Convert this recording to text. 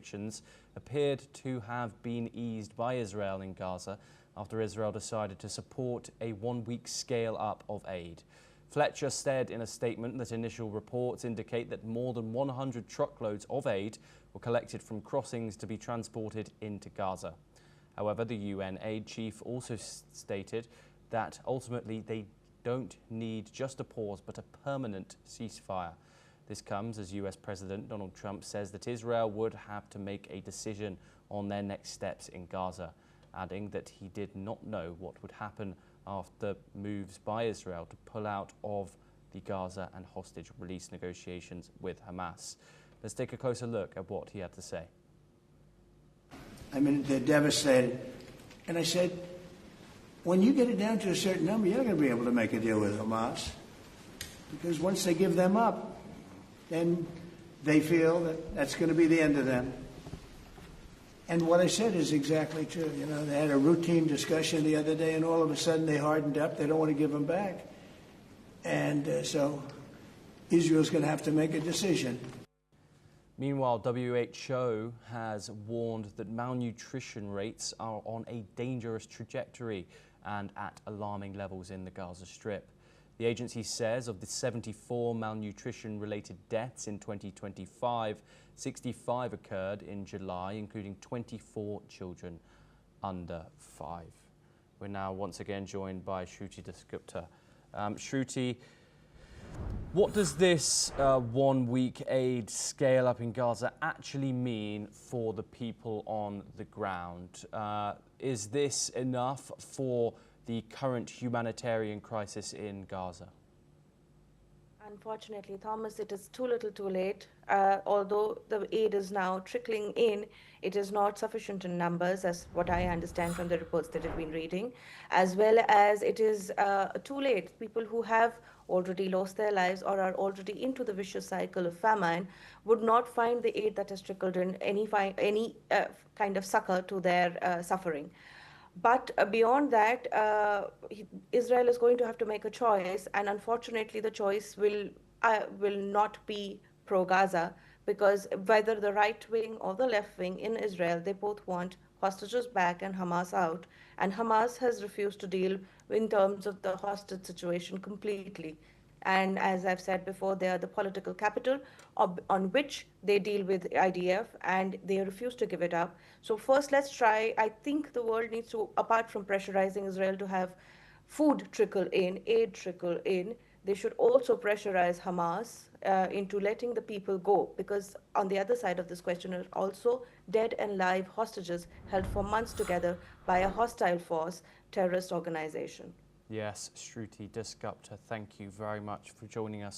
restrictions appeared to have been eased by Israel in Gaza after Israel decided to support a one-week scale-up of aid. Fletcher said in a statement that initial reports indicate that more than 100 truckloads of aid were collected from crossings to be transported into Gaza. However, the UN aid chief also stated that ultimately they don't need just a pause but a permanent ceasefire. This comes as US President Donald Trump says that Israel would have to make a decision on their next steps in Gaza, adding that he did not know what would happen after moves by Israel to pull out of the Gaza and hostage release negotiations with Hamas. Let's take a closer look at what he had to say. I mean, they're devastated. And I said, when you get it down to a certain number, you're not going to be able to make a deal with Hamas. Because once they give them up, then they feel that that's going to be the end of them. And what I said is exactly true. You know, they had a routine discussion the other day, and all of a sudden they hardened up. They don't want to give them back. And so Israel's going to have to make a decision. Meanwhile, WHO has warned that malnutrition rates are on a dangerous trajectory and at alarming levels in the Gaza Strip. The agency says of the 74 malnutrition-related deaths in 2025, 65 occurred in July, including 24 children under 5. We're now once again joined by Shruti Dasgupta. Shruti, what does this one-week aid scale up in Gaza actually mean for the people on the ground? Is this enough for the current humanitarian crisis in Gaza? Unfortunately, Thomas, it is too little too late. Although the aid is now trickling in, it is not sufficient in numbers, as what I understand from the reports that I've been reading, as well as it is too late. People who have already lost their lives or are already into the vicious cycle of famine would not find the aid that has trickled in any kind of succor to their suffering. But beyond that, Israel is going to have to make a choice, and unfortunately the choice will not be pro-Gaza, because whether the right wing or the left wing in Israel, they both want hostages back and Hamas out, and Hamas has refused to deal in terms of the hostage situation completely. And as I've said before, they are the political capital on which they deal with IDF, and they refuse to give it up. So first, let's try. I think the world needs to, apart from pressurizing Israel to have food trickle in, aid trickle in, they should also pressurize Hamas into letting the people go, because on the other side of this question are also dead and live hostages held for months together by a hostile force terrorist organization. Yes, Shruti Dasgupta, thank you very much for joining us